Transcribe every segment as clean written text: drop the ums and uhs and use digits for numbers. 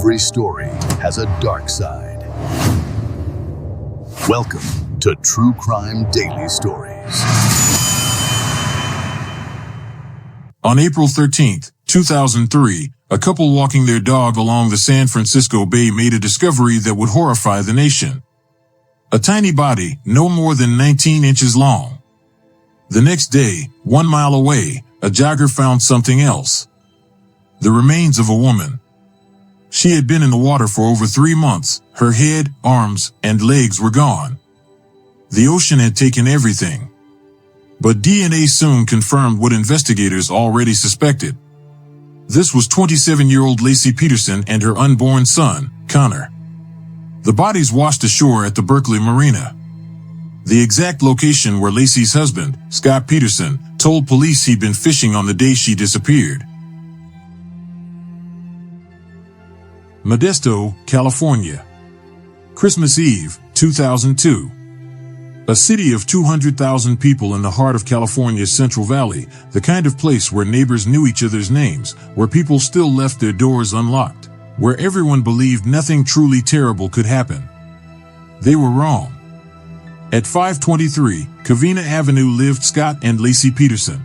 Every story has a dark side. Welcome to True Crime Daily Stories. On April 13, 2003, a couple walking their dog along the San Francisco Bay made a discovery that would horrify the nation. A tiny body, no more than 19 inches long. The next day, 1 mile away, a jogger found something else. The remains of a woman. She had been in the water for over 3 months. Her head, arms, and legs were gone. The ocean had taken everything. But DNA soon confirmed what investigators already suspected. This was 27-year-old Laci Peterson and her unborn son, Connor. The bodies washed ashore at the Berkeley Marina. The exact location where Laci's husband, Scott Peterson, told police he'd been fishing on the day she disappeared. Modesto, California. Christmas Eve, 2002. A city of 200,000 people in the heart of California's Central Valley, the kind of place where neighbors knew each other's names, where people still left their doors unlocked, where everyone believed nothing truly terrible could happen. They were wrong. At 523 Covina Avenue lived Scott and Laci Peterson.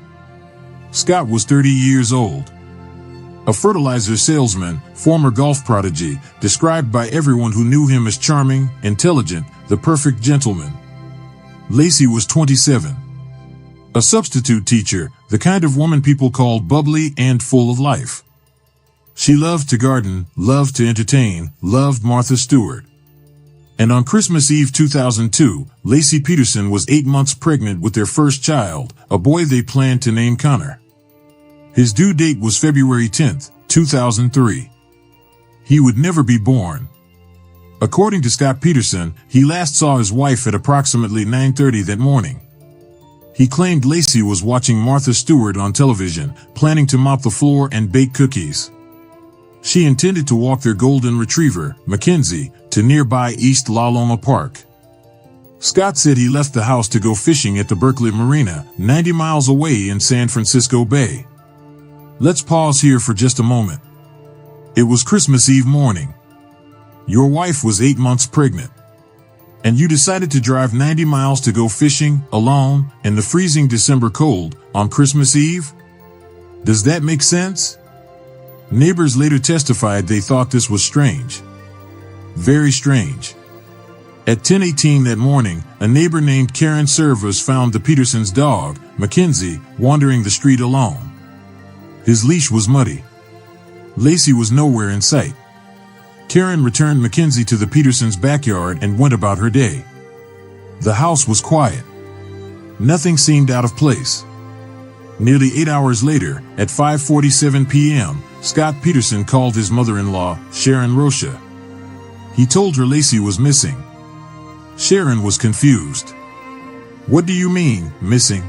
Scott was 30 years old. A fertilizer salesman, former golf prodigy, described by everyone who knew him as charming, intelligent, the perfect gentleman. Laci was 27. A substitute teacher, the kind of woman people called bubbly and full of life. She loved to garden, loved to entertain, loved Martha Stewart. And on Christmas Eve 2002, Laci Peterson was 8 months pregnant with their first child, a boy they planned to name Connor. His due date was February 10, 2003. He would never be born. According to Scott Peterson, he last saw his wife at approximately 9:30 that morning. He claimed Laci was watching Martha Stewart on television, planning to mop the floor and bake cookies. She intended to walk their golden retriever, Mackenzie, to nearby East La Loma Park. Scott said he left the house to go fishing at the Berkeley Marina, 90 miles away in San Francisco Bay. Let's pause here for just a moment. It was Christmas Eve morning. Your wife was 8 months pregnant. And you decided to drive 90 miles to go fishing, alone, in the freezing December cold, on Christmas Eve? Does that make sense? Neighbors later testified they thought this was strange. Very strange. At 10:18 that morning, a neighbor named Karen Servos found the Petersons' dog, Mackenzie, wandering the street alone. His leash was muddy. Laci was nowhere in sight. Karen returned Mackenzie to the Petersons' backyard and went about her day. The house was quiet. Nothing seemed out of place. Nearly 8 hours later, at 5:47 p.m., Scott Peterson called his mother-in-law, Sharon Rocha. He told her Laci was missing. Sharon was confused. "What do you mean, missing?"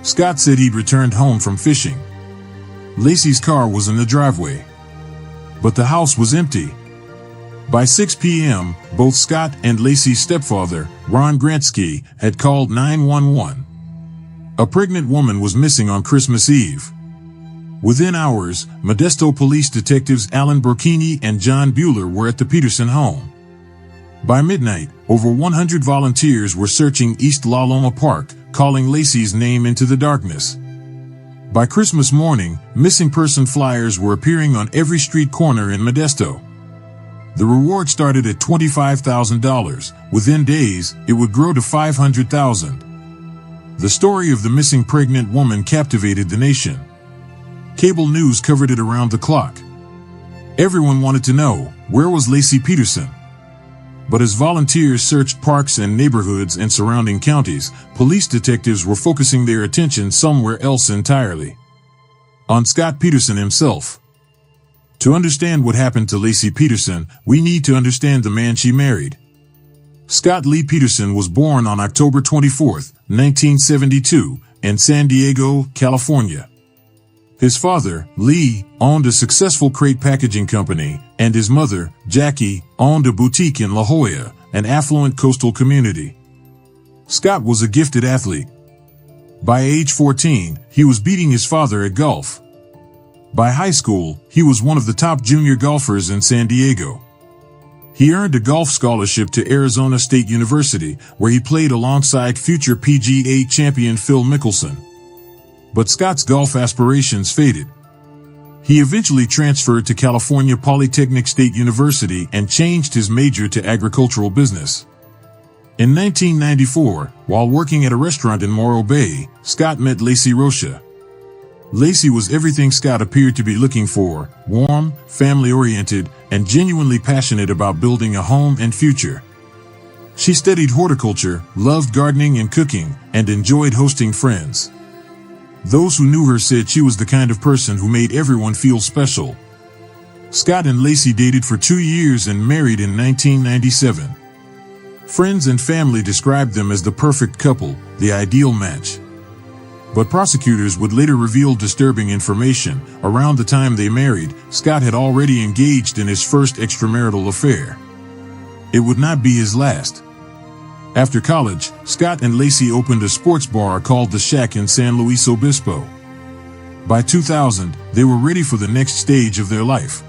Scott said he'd returned home from fishing. Laci's car was in the driveway. But the house was empty. By 6 p.m., both Scott and Laci's stepfather, Ron Grantsky, had called 911. A pregnant woman was missing on Christmas Eve. Within hours, Modesto police detectives Alan Burkini and John Bueller were at the Peterson home. By midnight, over 100 volunteers were searching East La Loma Park, calling Laci's name into the darkness. By Christmas morning, missing person flyers were appearing on every street corner in Modesto. The reward started at $25,000. Within days, it would grow to $500,000. The story of the missing pregnant woman captivated the nation. Cable news covered it around the clock. Everyone wanted to know, where was Laci Peterson? But as volunteers searched parks and neighborhoods and surrounding counties, police detectives were focusing their attention somewhere else entirely. On Scott Peterson himself. To understand what happened to Laci Peterson, we need to understand the man she married. Scott Lee Peterson was born on October 24, 1972, in San Diego, California. His father, Lee, owned a successful crate packaging company, and his mother, Jackie, owned a boutique in La Jolla, an affluent coastal community. Scott was a gifted athlete. By age 14, he was beating his father at golf. By high school, he was one of the top junior golfers in San Diego. He earned a golf scholarship to Arizona State University, where he played alongside future PGA champion Phil Mickelson. But Scott's golf aspirations faded. He eventually transferred to California Polytechnic State University and changed his major to agricultural business. In 1994, while working at a restaurant in Morro Bay, Scott met Laci Rocha. Laci was everything Scott appeared to be looking for: warm, family-oriented, and genuinely passionate about building a home and future. She studied horticulture, loved gardening and cooking, and enjoyed hosting friends. Those who knew her said she was the kind of person who made everyone feel special. Scott and Laci dated for 2 years and married in 1997. Friends and family described them as the perfect couple, the ideal match. But prosecutors would later reveal disturbing information. Around the time they married, Scott had already engaged in his first extramarital affair. It would not be his last. After college, Scott and Laci opened a sports bar called The Shack in San Luis Obispo. By 2000, they were ready for the next stage of their life.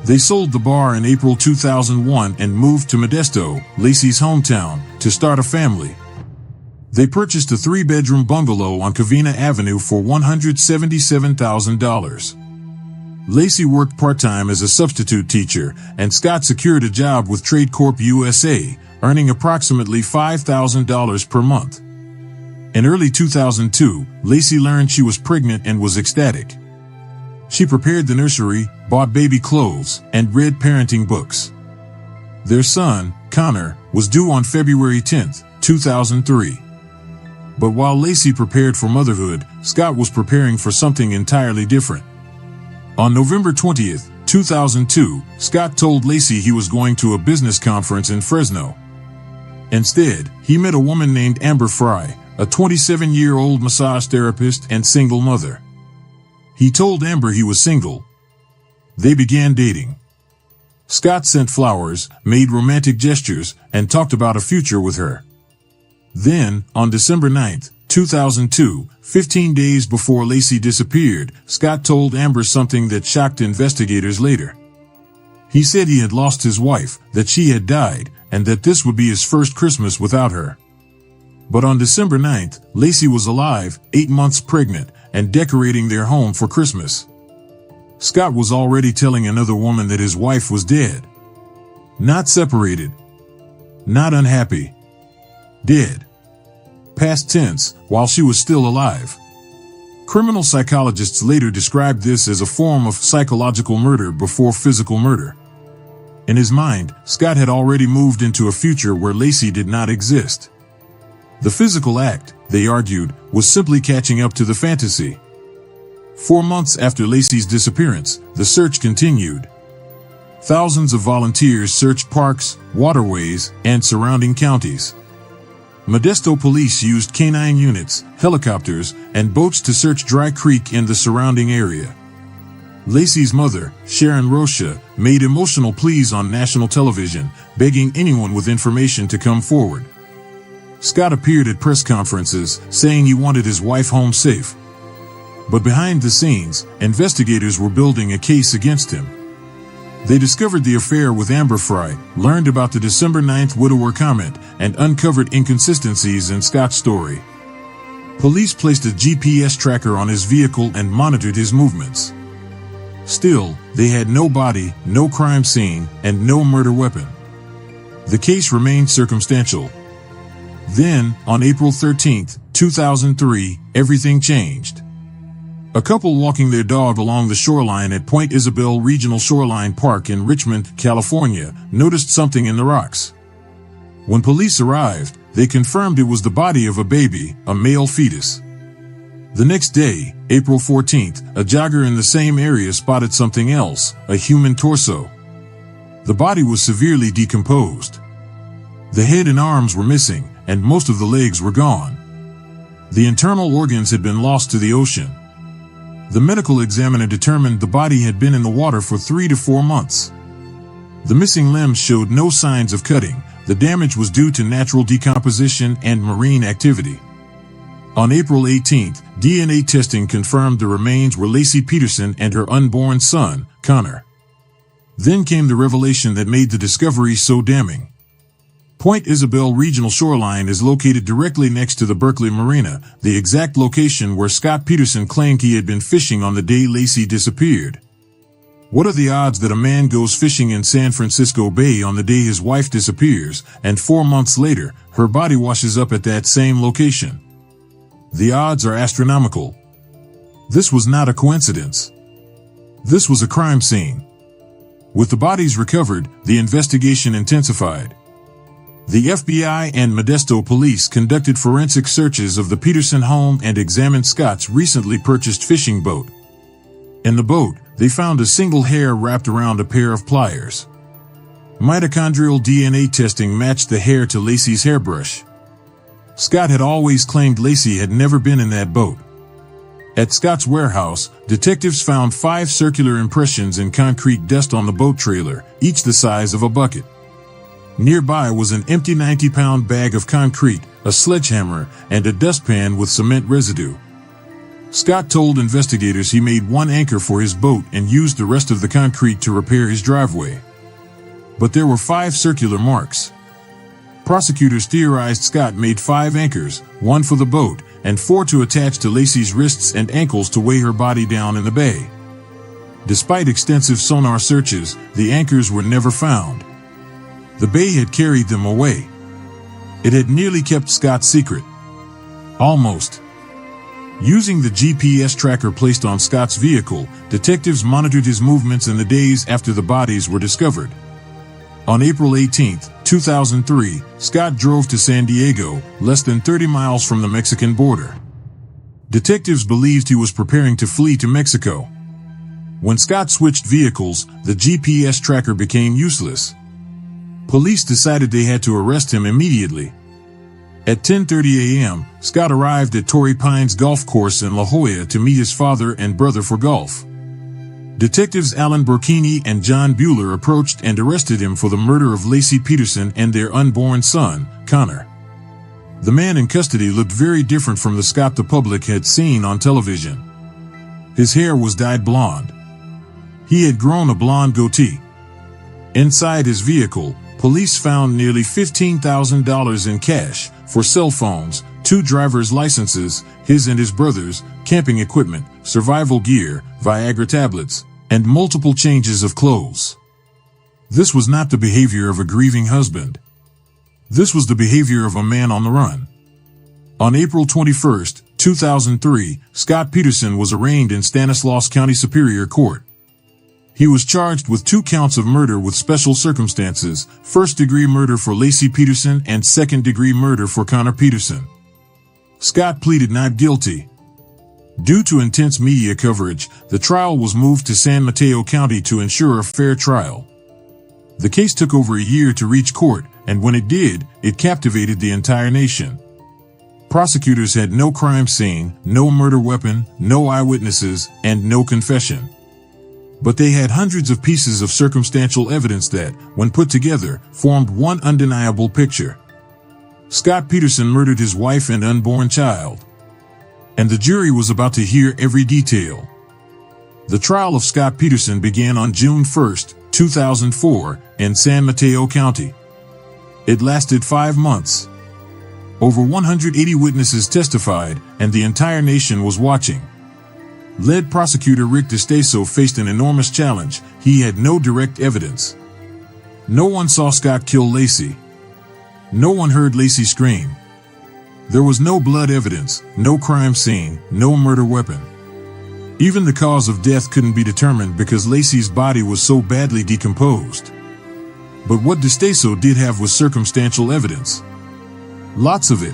They sold the bar in April 2001 and moved to Modesto, Laci's hometown, to start a family. They purchased a 3-bedroom bungalow on Covina Avenue for $177,000. Laci worked part-time as a substitute teacher, and Scott secured a job with Trade Corp USA, earning approximately $5,000 per month. In early 2002, Laci learned she was pregnant and was ecstatic. She prepared the nursery, bought baby clothes, and read parenting books. Their son, Connor, was due on February 10, 2003. But while Laci prepared for motherhood, Scott was preparing for something entirely different. On November 20, 2002, Scott told Laci he was going to a business conference in Fresno. Instead, he met a woman named Amber Frey, a 27-year-old massage therapist and single mother. He told Amber he was single. They began dating. Scott sent flowers, made romantic gestures, and talked about a future with her. Then, on December 9, 2002, 15 days before Laci disappeared, Scott told Amber something that shocked investigators later. He said he had lost his wife, that she had died, and that this would be his first Christmas without her. But on December 9th, Laci was alive, 8 months pregnant, and decorating their home for Christmas. Scott was already telling another woman that his wife was dead. Not separated. Not unhappy. Dead. Past tense, while she was still alive. Criminal psychologists later described this as a form of psychological murder before physical murder. In his mind, Scott had already moved into a future where Laci did not exist. The physical act, they argued, was simply catching up to the fantasy. 4 months after Laci's disappearance, the search continued. Thousands of volunteers searched parks, waterways, and surrounding counties. Modesto police used canine units, helicopters, and boats to search Dry Creek and the surrounding area. Laci's mother, Sharon Rocha, made emotional pleas on national television, begging anyone with information to come forward. Scott appeared at press conferences, saying he wanted his wife home safe. But behind the scenes, investigators were building a case against him. They discovered the affair with Amber Frey, learned about the December 9th widower comment, and uncovered inconsistencies in Scott's story. Police placed a GPS tracker on his vehicle and monitored his movements. Still, they had no body, no crime scene, and no murder weapon. The case remained circumstantial. Then, on April 13, 2003, everything changed. A couple walking their dog along the shoreline at Point Isabel Regional Shoreline Park in Richmond, California, noticed something in the rocks. When police arrived, they confirmed it was the body of a baby, a male fetus. The next day, April 14th, a jogger in the same area spotted something else, a human torso. The body was severely decomposed. The head and arms were missing, and most of the legs were gone. The internal organs had been lost to the ocean. The medical examiner determined the body had been in the water for 3 to 4 months. The missing limbs showed no signs of cutting. The damage was due to natural decomposition and marine activity. On April 18th, DNA testing confirmed the remains were Laci Peterson and her unborn son, Connor. Then came the revelation that made the discovery so damning. Point Isabel Regional Shoreline is located directly next to the Berkeley Marina, the exact location where Scott Peterson claimed he had been fishing on the day Laci disappeared. What are the odds that a man goes fishing in San Francisco Bay on the day his wife disappears, and 4 months later, her body washes up at that same location? The odds are astronomical. This was not a coincidence. This was a crime scene. With the bodies recovered, the investigation intensified. The FBI and Modesto police conducted forensic searches of the Peterson home and examined Scott's recently purchased fishing boat. In the boat, they found a single hair wrapped around a pair of pliers. Mitochondrial DNA testing matched the hair to Laci's hairbrush. Scott had always claimed Laci had never been in that boat. At Scott's warehouse, detectives found 5 circular impressions in concrete dust on the boat trailer, each the size of a bucket. Nearby was an empty 90-pound bag of concrete, a sledgehammer, and a dustpan with cement residue. Scott told investigators he made 1 anchor for his boat and used the rest of the concrete to repair his driveway. But there were 5 circular marks. Prosecutors theorized Scott made 5 anchors, 1 for the boat, and 4 to attach to Laci's wrists and ankles to weigh her body down in the bay. Despite extensive sonar searches, the anchors were never found. The bay had carried them away. It had nearly kept Scott's secret. Almost. Using the GPS tracker placed on Scott's vehicle, detectives monitored his movements in the days after the bodies were discovered. On April 18, 2003, Scott drove to San Diego, less than 30 miles from the Mexican border. Detectives believed he was preparing to flee to Mexico. When Scott switched vehicles, the GPS tracker became useless. Police decided they had to arrest him immediately. At 10:30 a.m., Scott arrived at Torrey Pines Golf Course in La Jolla to meet his father and brother for golf. Detectives Alan Burkini and John Bueller approached and arrested him for the murder of Laci Peterson and their unborn son, Connor. The man in custody looked very different from the Scott the public had seen on television. His hair was dyed blonde. He had grown a blonde goatee. Inside his vehicle, police found nearly $15,000 in cash, for cell phones, 2 driver's licenses, his and his brother's, camping equipment, survival gear, Viagra tablets, and multiple changes of clothes. This was not the behavior of a grieving husband. This was the behavior of a man on the run. On April 21, 2003, Scott Peterson was arraigned in Stanislaus County Superior Court. He was charged with 2 counts of murder with special circumstances, first-degree murder for Laci Peterson and second-degree murder for Connor Peterson. Scott pleaded not guilty. Due to intense media coverage, the trial was moved to San Mateo County to ensure a fair trial. The case took over a year to reach court, and when it did, it captivated the entire nation. Prosecutors had no crime scene, no murder weapon, no eyewitnesses, and no confession. But they had hundreds of pieces of circumstantial evidence that, when put together, formed one undeniable picture. Scott Peterson murdered his wife and unborn child. And the jury was about to hear every detail. The trial of Scott Peterson began on June 1, 2004, in San Mateo County. It lasted 5 months. Over 180 witnesses testified, and the entire nation was watching. Lead prosecutor Rick DeStaso faced an enormous challenge. He had no direct evidence. No one saw Scott kill Laci. No one heard Laci scream. There was no blood evidence, no crime scene, no murder weapon. Even the cause of death couldn't be determined because Laci's body was so badly decomposed. But what DeStaso did have was circumstantial evidence. Lots of it.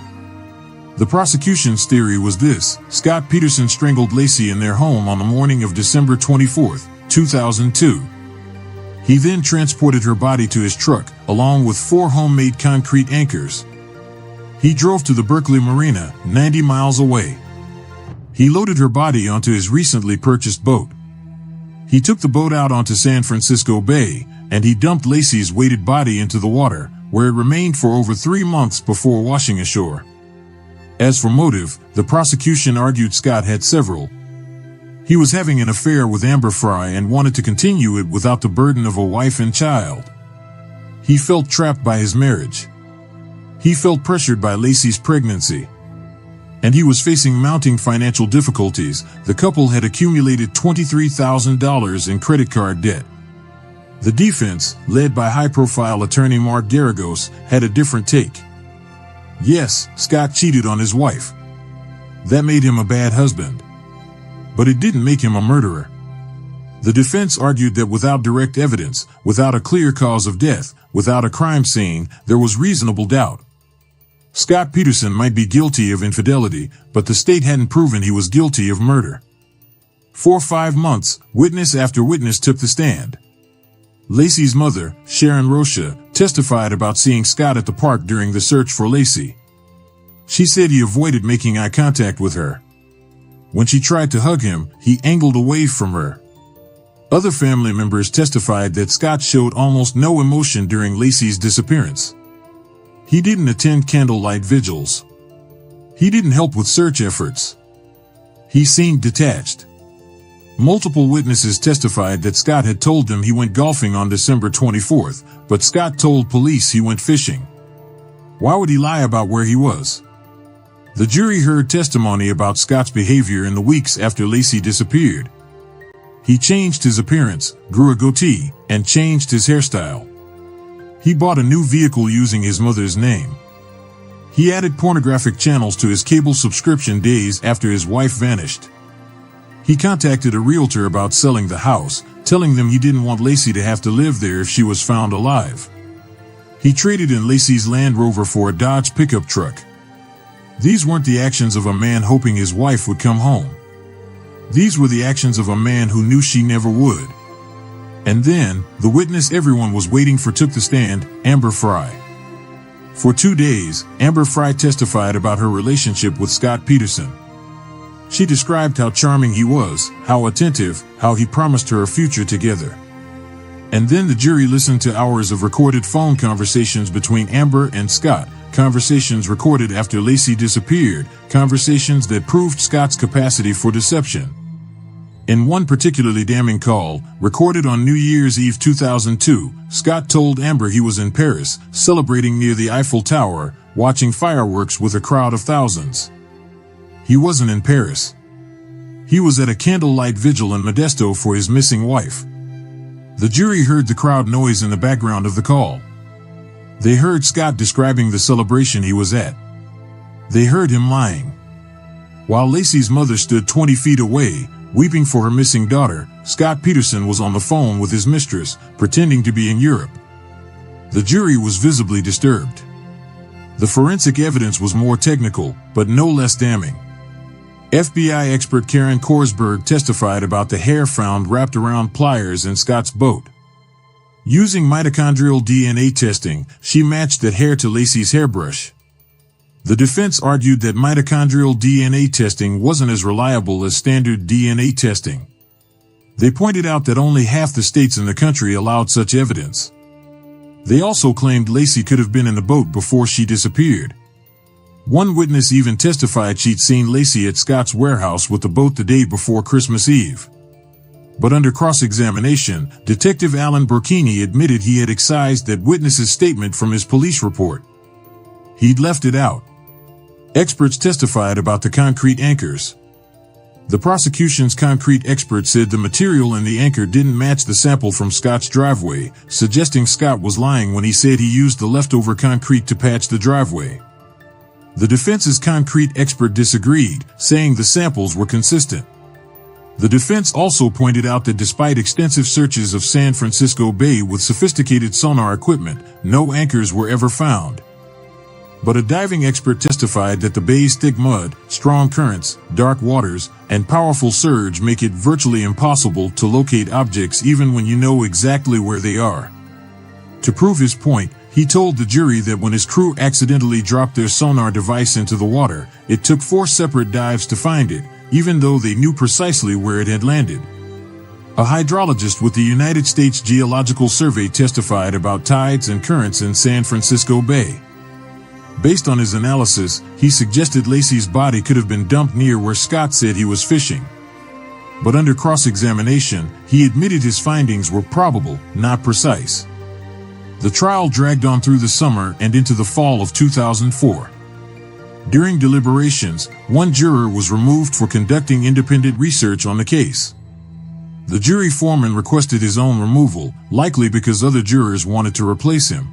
The prosecution's theory was this: Scott Peterson strangled Laci in their home on the morning of December 24, 2002. He then transported her body to his truck, along with 4 homemade concrete anchors. He drove to the Berkeley Marina, 90 miles away. He loaded her body onto his recently purchased boat. He took the boat out onto San Francisco Bay, and he dumped Laci's weighted body into the water, where it remained for over 3 months before washing ashore. As for motive, the prosecution argued Scott had several. He was having an affair with Amber Frey and wanted to continue it without the burden of a wife and child. He felt trapped by his marriage. He felt pressured by Laci's pregnancy. And he was facing mounting financial difficulties. The couple had accumulated $23,000 in credit card debt. The defense, led by high-profile attorney Mark Garagos, had a different take. Yes, Scott cheated on his wife. That made him a bad husband. But it didn't make him a murderer. The defense argued that without direct evidence, without a clear cause of death, without a crime scene, there was reasonable doubt. Scott Peterson might be guilty of infidelity, but the state hadn't proven he was guilty of murder. For 5 months, witness after witness took the stand. Laci's mother, Sharon Rocha, testified about seeing Scott at the park during the search for Laci. She said he avoided making eye contact with her. When she tried to hug him, he angled away from her. Other family members testified that Scott showed almost no emotion during Laci's disappearance. He didn't attend candlelight vigils. He didn't help with search efforts. He seemed detached. Multiple witnesses testified that Scott had told them he went golfing on December 24th, but Scott told police he went fishing. Why would he lie about where he was? The jury heard testimony about Scott's behavior in the weeks after Laci disappeared. He changed his appearance, grew a goatee, and changed his hairstyle. He bought a new vehicle using his mother's name. He added pornographic channels to his cable subscription days after his wife vanished. He contacted a realtor about selling the house, telling them he didn't want Laci to have to live there if she was found alive. He traded in Laci's Land Rover for a Dodge pickup truck. These weren't the actions of a man hoping his wife would come home. These were the actions of a man who knew she never would. And then, the witness everyone was waiting for took the stand, Amber Frey. For 2 days, Amber Frey testified about her relationship with Scott Peterson. She described how charming he was, how attentive, how he promised her a future together. And then the jury listened to hours of recorded phone conversations between Amber and Scott, conversations recorded after Laci disappeared, conversations that proved Scott's capacity for deception. In one particularly damning call, recorded on New Year's Eve 2002, Scott told Amber he was in Paris, celebrating near the Eiffel Tower, watching fireworks with a crowd of thousands. He wasn't in Paris. He was at a candlelight vigil in Modesto for his missing wife. The jury heard the crowd noise in the background of the call. They heard Scott describing the celebration he was at. They heard him lying. While Laci's mother stood 20 feet away, weeping for her missing daughter, Scott Peterson was on the phone with his mistress, pretending to be in Europe. The jury was visibly disturbed. The forensic evidence was more technical, but no less damning. FBI expert Karen Korsberg testified about the hair found wrapped around pliers in Scott's boat. Using mitochondrial DNA testing, she matched that hair to Laci's hairbrush. The defense argued that mitochondrial DNA testing wasn't as reliable as standard DNA testing. They pointed out that only half the states in the country allowed such evidence. They also claimed Laci could have been in the boat before she disappeared. One witness even testified she'd seen Laci at Scott's warehouse with the boat the day before Christmas Eve. But under cross-examination, Detective Alan Burkini admitted he had excised that witness's statement from his police report. He'd left it out. Experts testified about the concrete anchors. The prosecution's concrete expert said the material in the anchor didn't match the sample from Scott's driveway, suggesting Scott was lying when he said he used the leftover concrete to patch the driveway. The defense's concrete expert disagreed, saying the samples were consistent. The defense also pointed out that despite extensive searches of San Francisco Bay with sophisticated sonar equipment, no anchors were ever found. But a diving expert testified that the bay's thick mud, strong currents, dark waters, and powerful surge make it virtually impossible to locate objects even when you know exactly where they are. To prove his point, he told the jury that when his crew accidentally dropped their sonar device into the water, it took 4 separate dives to find it, even though they knew precisely where it had landed. A hydrologist with the United States Geological Survey testified about tides and currents in San Francisco Bay. Based on his analysis, he suggested Laci's body could have been dumped near where Scott said he was fishing. But under cross-examination, he admitted his findings were probable, not precise. The trial dragged on through the summer and into the fall of 2004. During deliberations, one juror was removed for conducting independent research on the case. The jury foreman requested his own removal, likely because other jurors wanted to replace him.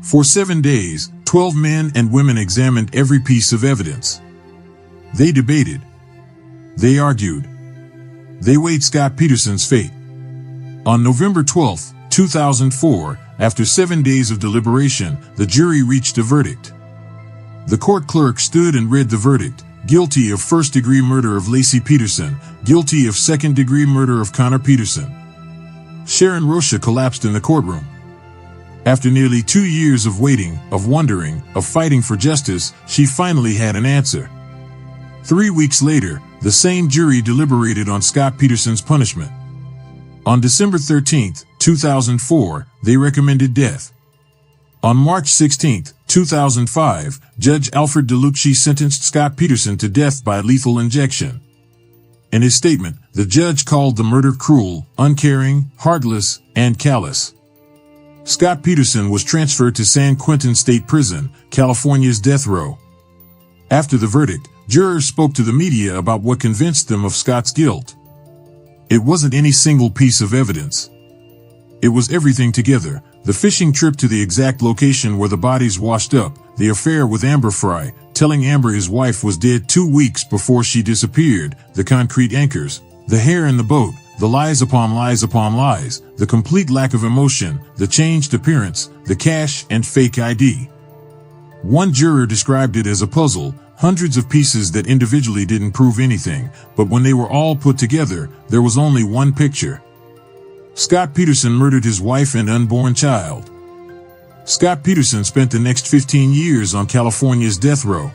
For 7 days, 12 men and women examined every piece of evidence. They debated. They argued. They weighed Scott Peterson's fate. On November 12, 2004, after 7 days of deliberation, the jury reached a verdict. The court clerk stood and read the verdict: guilty of first-degree murder of Laci Peterson, guilty of second-degree murder of Connor Peterson. Sharon Rocha collapsed in the courtroom. After nearly 2 years of waiting, of wondering, of fighting for justice, she finally had an answer. 3 weeks later, the same jury deliberated on Scott Peterson's punishment. On December 13, 2004, they recommended death. On March 16, 2005, Judge Alfred DeLucci sentenced Scott Peterson to death by lethal injection. In his statement, the judge called the murder cruel, uncaring, heartless, and callous. Scott Peterson was transferred to San Quentin State Prison, California's death row. After the verdict, jurors spoke to the media about what convinced them of Scott's guilt. It wasn't any single piece of evidence. It was everything together: the fishing trip to the exact location where the bodies washed up, the affair with Amber Frey, telling Amber his wife was dead 2 weeks before she disappeared, the concrete anchors, the hair in the boat, the lies upon lies, the complete lack of emotion, the changed appearance, the cash and fake ID. One juror described it as a puzzle, hundreds of pieces that individually didn't prove anything, but when they were all put together, there was only one picture. Scott Peterson murdered his wife and unborn child. Scott Peterson spent the next 15 years on California's death row.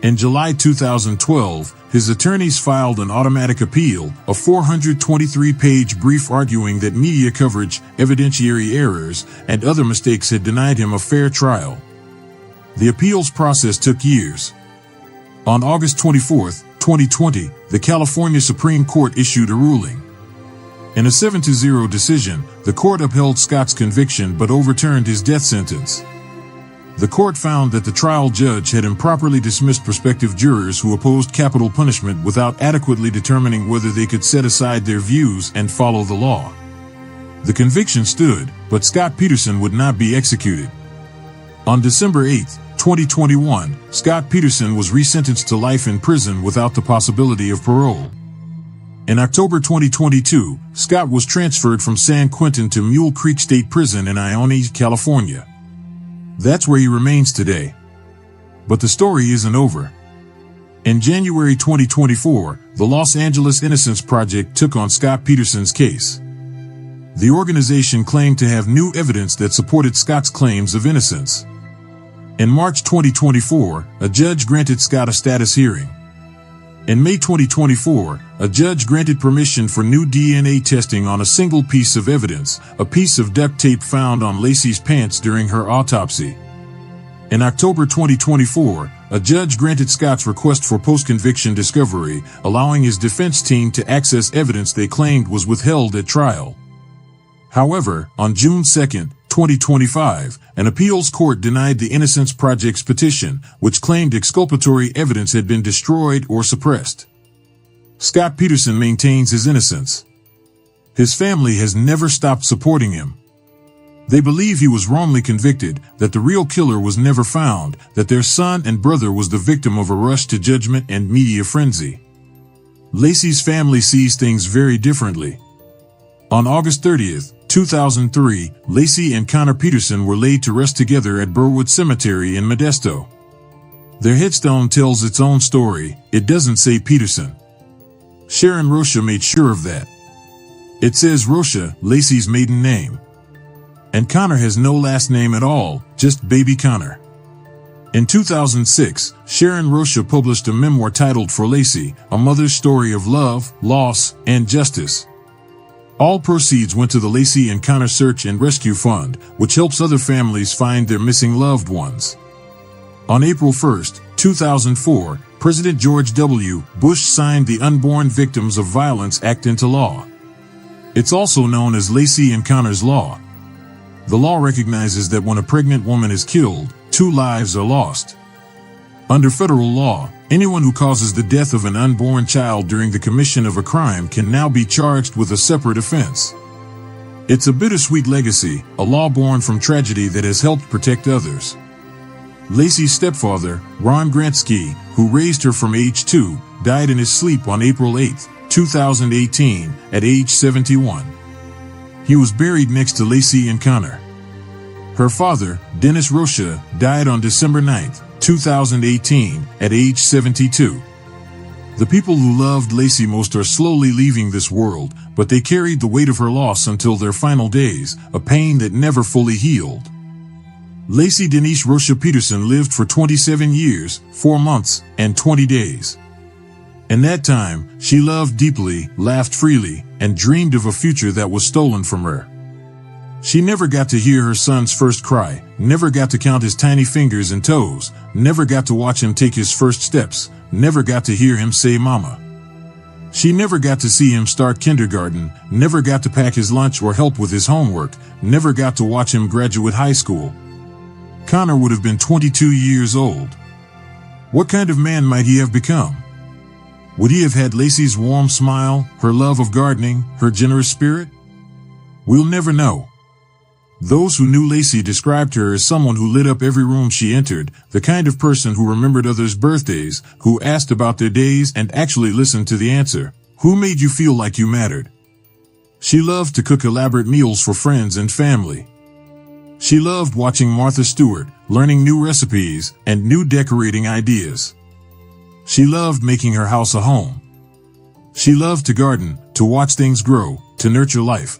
In July 2012, his attorneys filed an automatic appeal, a 423-page brief arguing that media coverage, evidentiary errors, and other mistakes had denied him a fair trial. The appeals process took years. On August 24, 2020, the California Supreme Court issued a ruling. In a 7-0 decision, the court upheld Scott's conviction but overturned his death sentence. The court found that the trial judge had improperly dismissed prospective jurors who opposed capital punishment without adequately determining whether they could set aside their views and follow the law. The conviction stood, but Scott Peterson would not be executed. On December 8, 2021, Scott Peterson was resentenced to life in prison without the possibility of parole. In October 2022, Scott was transferred from San Quentin to Mule Creek State Prison in Ione, California. That's where he remains today. But the story isn't over. In January 2024, the Los Angeles Innocence Project took on Scott Peterson's case. The organization claimed to have new evidence that supported Scott's claims of innocence. In March 2024, a judge granted Scott a status hearing. In May 2024, a judge granted permission for new DNA testing on a single piece of evidence, a piece of duct tape found on Laci's pants during her autopsy. In October 2024, a judge granted Scott's request for post-conviction discovery, allowing his defense team to access evidence they claimed was withheld at trial. However, on June 2, 2025, an appeals court denied the Innocence Project's petition, which claimed exculpatory evidence had been destroyed or suppressed. Scott Peterson maintains his innocence. His family has never stopped supporting him. They believe he was wrongly convicted, that the real killer was never found, that their son and brother was the victim of a rush to judgment and media frenzy. Laci's family sees things very differently. On August 30, 2003, Laci and Connor Peterson were laid to rest together at Burwood Cemetery in Modesto. Their headstone tells its own story. It doesn't say Peterson. Sharon Rocha made sure of that. It says Rocha, Laci's maiden name. And Connor has no last name at all, just Baby Connor. In 2006, Sharon Rocha published a memoir titled For Laci, A Mother's Story of Love, Loss, and Justice. All proceeds went to the Laci and Connor Search and Rescue Fund, which helps other families find their missing loved ones. On April 1, 2004, President George W. Bush signed the Unborn Victims of Violence Act into law. It's also known as Laci and Connor's Law. The law recognizes that when a pregnant woman is killed, 2 lives are lost. Under federal law, anyone who causes the death of an unborn child during the commission of a crime can now be charged with a separate offense. It's a bittersweet legacy, a law born from tragedy that has helped protect others. Laci's stepfather, Ron Grantsky, who raised her from age 2, died in his sleep on April 8, 2018, at age 71. He was buried next to Laci and Connor. Her father, Dennis Rocha, died on December 9, 2018, at age 72. The people who loved Laci most are slowly leaving this world, but they carried the weight of her loss until their final days, a pain that never fully healed. Laci Denise Rocha Peterson lived for 27 years, 4 months, and 20 days. In that time, she loved deeply, laughed freely, and dreamed of a future that was stolen from her. She never got to hear her son's first cry, never got to count his tiny fingers and toes, never got to watch him take his first steps, never got to hear him say mama. She never got to see him start kindergarten, never got to pack his lunch or help with his homework, never got to watch him graduate high school. Connor would have been 22 years old. What kind of man might he have become? Would he have had Laci's warm smile, her love of gardening, her generous spirit? We'll never know. Those who knew Laci described her as someone who lit up every room she entered, the kind of person who remembered others' birthdays, who asked about their days and actually listened to the answer, "Who made you feel like you mattered?" She loved to cook elaborate meals for friends and family. She loved watching Martha Stewart, learning new recipes and new decorating ideas. She loved making her house a home. She loved to garden, to watch things grow, to nurture life.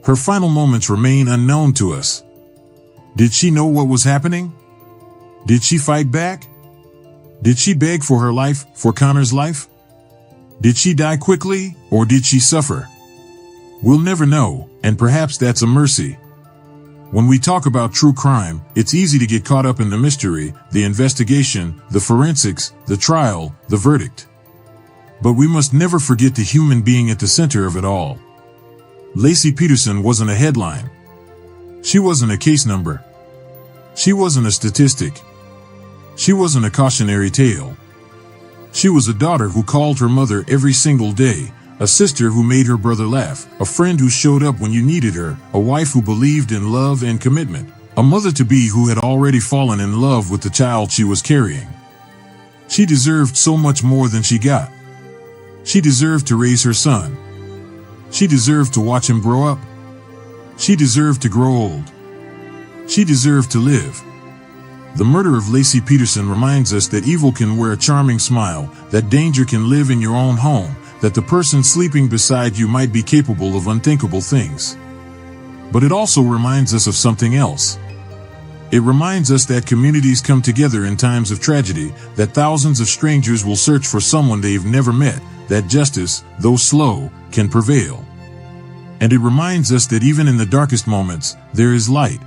Her final moments remain unknown to us. Did she know what was happening? Did she fight back? Did she beg for her life, for Connor's life? Did she die quickly, or did she suffer? We'll never know, and perhaps that's a mercy. When we talk about true crime, it's easy to get caught up in the mystery, the investigation, the forensics, the trial, the verdict. But we must never forget the human being at the center of it all. Laci Peterson wasn't a headline. She wasn't a case number. She wasn't a statistic. She wasn't a cautionary tale. She was a daughter who called her mother every single day, a sister who made her brother laugh, a friend who showed up when you needed her, a wife who believed in love and commitment, a mother-to-be who had already fallen in love with the child she was carrying. She deserved so much more than she got. She deserved to raise her son. She deserved to watch him grow up. She deserved to grow old. She deserved to live. The murder of Laci Peterson reminds us that evil can wear a charming smile, that danger can live in your own home, that the person sleeping beside you might be capable of unthinkable things. But it also reminds us of something else. It reminds us that communities come together in times of tragedy, that thousands of strangers will search for someone they've never met, that justice, though slow, can prevail. And it reminds us that even in the darkest moments, there is light.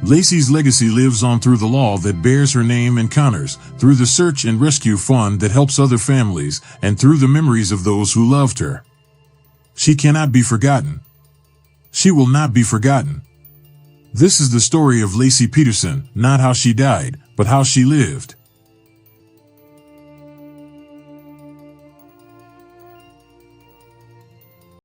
Laci's legacy lives on through the law that bears her name and Connor's, through the search and rescue fund that helps other families, and through the memories of those who loved her. She cannot be forgotten. She will not be forgotten. This is the story of Laci Peterson, not how she died, but how she lived.